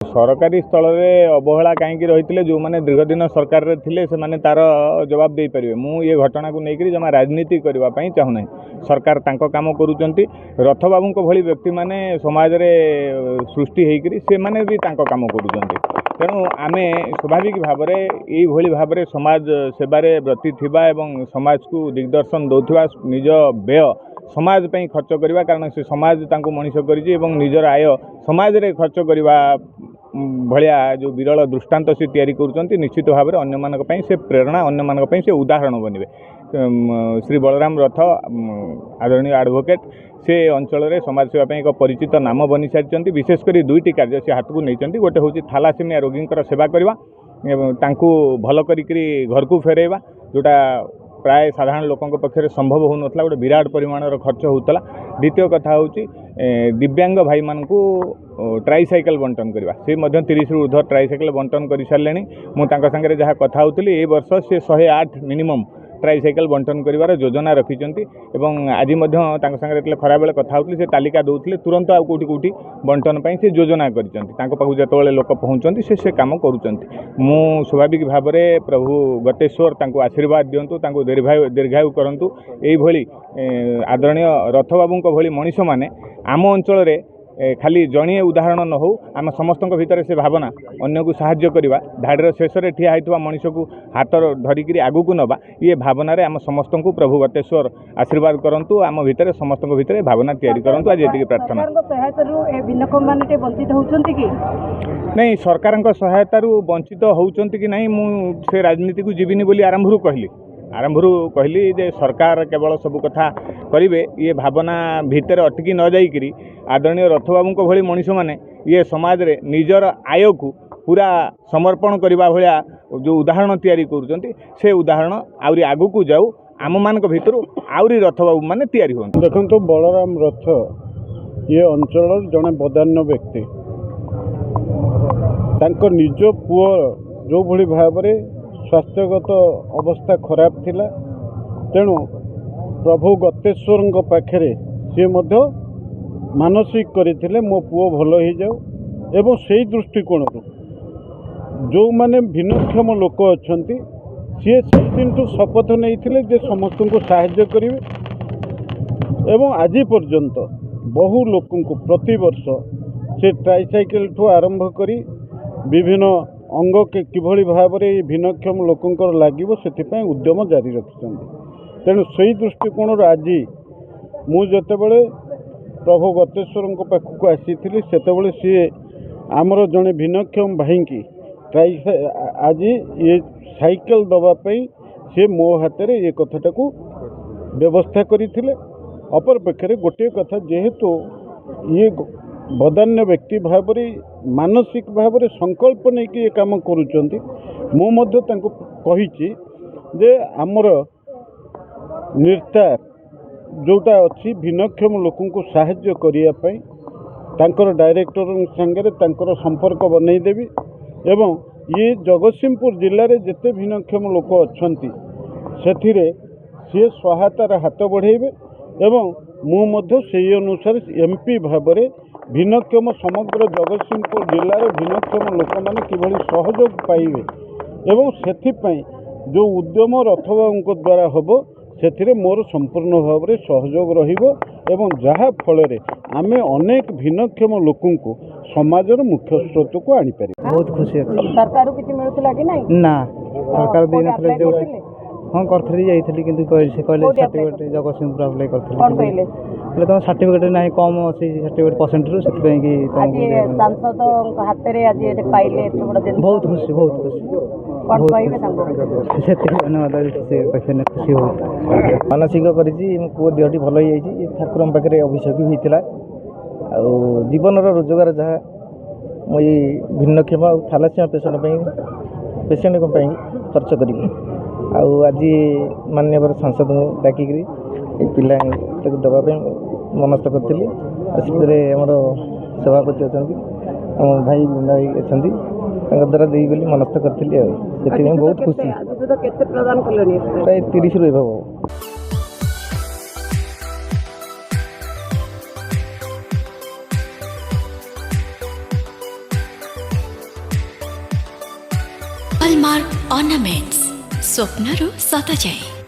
सरकारी स्थल में अवहेला कहीं रही जो मैंने दीर्घ दिन सरकार रे थिले से माने तार जवाब दे पारे। मु ये घटना को लेकर जमा राजनीति करने चाहूना। सरकार तांको काम करुचंती। रथ बाबू को भली व्यक्ति माने समाज रे सृष्टि होकर से माने भी तांको काम करुचंती। तेणु आमे स्वाभाविक भाव में यही भाव में समाज सेवारे व्रती थिबा एवं समाज को दिग्दर्शन दौथुवा निज व्यय समाज पे खर्च करवा कारण से समाज तांको मनीष करिछि एवं निजर आय समाज रे खर्च करवा भलिया जो विरल दृष्टांत से तैयारी करुचंती। निश्चित भाव में अन्य मानक पई से प्रेरणा अन्य मानक पई से उदाहरण बनिबे। श्री बलराम रथ आदरणीय एडवोकेट से अंचल रे समाज सेवा पई एक परिचित नाम बनी सारिचंती। विशेषकर दुईटी कार्य से हाथ को नैचंती। गोटे होची थैलासेमिया रोगींकर सेवा करवा एवं तांको भल करिकरी घर को फेरेबा जोटा प्राय साधारण लोकों पक्षे संभव हो नथला। गोटे विराट परिमाणर खर्च होतला। द्वितीय कथा होची दिव्यांग भाई मान को ट्राइसाइकल बंटन करवा से 30 रु ऊर्ध्व ट्राइसाइकल बंटन कर सारे। मुझे जहाँ कथा होती ए वर्ष से 108 मिनिमम ट्राइसाइकल बंटन कर योजना रखिंट। आज खरा बेले कथा होती से तालिका दौले तुरंत आउ कौटी कौटी बंटन से योजना कर जो लोक पहुँचती से कम कर। स्वाभाविक भाव में प्रभु गतेश्वर आशीर्वाद दिंतु दीर्घायु करूँ। यही आदरणीय रथ बाबू भली मनीष मैंने आम अंचल खाली जड़िए उदाहरण न हो आम समस्त भितर से भावना अन्य को साहाय्य करवा धाड़र शेष में ठिया होता मनीष को हाथ धरिक आगू को नवा ये भावना आम समस्त को प्रभु गतेश्वर आशीर्वाद करूँ। आम भितर समस्त भितर भावना तैयारी करूँ। आज ये प्रार्थना नहीं सरकार सहायतार वंचित होती कि नहीं मुझे राजनीति को जीविनी बोली आरंभ कहली जे सरकार केवल सब कथा करिवे ये भावना भितर अटकी न जाइकरी आदरणीय रथ बाबू को भली मनीष माने ये समाज रे निजर आय को पूरा समर्पण करबा भलिया जो उदाहरण तैयारी करूचंती से उदाहरण आउरी आगु को जाऊ आम मान भितर आउरी रथ बाबू माने तैयारी होन। देखंतु बलराम रथ ये अंचल जड़े बदान्य व्यक्ति तांको निज पुओ जो भली भाव में स्वास्थ्यगत अवस्था खराब थिला। तेणु प्रभु गतेश्वर पाखे सी मानसिक करथिले मो पुओ भल हो जाऊ एवं से दृष्टिकोण जो माने भिन्नक्षम लोक अच्छा सी दिन शपथ नहीं जे समस्त को साहाय्य करेंगे एवं आज पर्यंत बहु लोक प्रति वर्ष से ट्राइसाइकेल ठू आरंभ करी विभिन्न अंग के किभली भाव में भिन्नक्षम लोकंकर लागिवो सेथिपई उद्यम जारी रखिछन्ति। तेणु सही दृष्टिकोण आज मुझे प्रभु गतेश्वर पाखक आसी सेतबले सी आमर जड़े भिन्नक्षम भाई की आज ये साइकेल दवापाई सी मो हाथ में ये कथाटा को व्यवस्था करथिले। अपर पक्षे गोटे कथा जेहेतु ये बदान्य व्यक्ति भाव मानसिक भाव में संकल्प नहीं कि ये काम करुचंती मुझे जे आमर निर्तार जोटा अच्छी भिन्नक्षम लोक को साहाय्य करने तांकर डायरेक्टर संगे तांकर संपर्क बनईदेवी एवं ये जगतसिंहपुर जिले में जिते भिन्नक्षम लोक अच्छा से सी सहायतार हाथ बढ़ेबे एवं मुझे अनुसार एमपी भाव में भिन्नक्षम समग्र जगतसिंहपुर जिले में भिन्नक्षम लोक मैंने किभली सहयोग पाइबे एवं सेथिपई जो उद्यम रथबाबू द्वारा हम से मोर संपूर्ण भाव में सहयोग रहिबो एवं जहाँ फल आमे अनेक भिन्नक्षम लोक को समाजर मुख्य स्रोत को आनी पारे। बहुत खुशी अच्छी सरकार किसी मिलुला कि नहीं ना सरकार दे नथले जो हाँ करथली जाइथली किंतु कहले सर्टिफिकेट जगतसिंहपुर अप्लाई करथली कोन कहले तुम सर्टिफिकेट ना कम अच्छी सर्टिफिकेट परसेंट रु से कि आज सांसद हाथ में आज ये पाइले एत बड़ दिन बहुत खुशी कोन कहबे तांको से धन्यवाद से पाखे खुशी हो मानसिक करिछि मो पुओ देहटी भल होई जाइछि ठाकुरम पाखे अभिषेक भी होइतिला आ जीवन रोजगार जहाँ मुझे भिन्नक्षम और थैलासेमिया पेसेंट खर्च करी आज माननीय सांसद डाकिकी पिला दवाई मनस्थ करी आमर सभापति अच्छा आम भाई भाई अच्छा द्वारा दे मनस्थ करी बहुत खुशी प्राय 30 रु। हॉलमार्क ऑर्नामेंट्स स्वप्नरू सत जाए।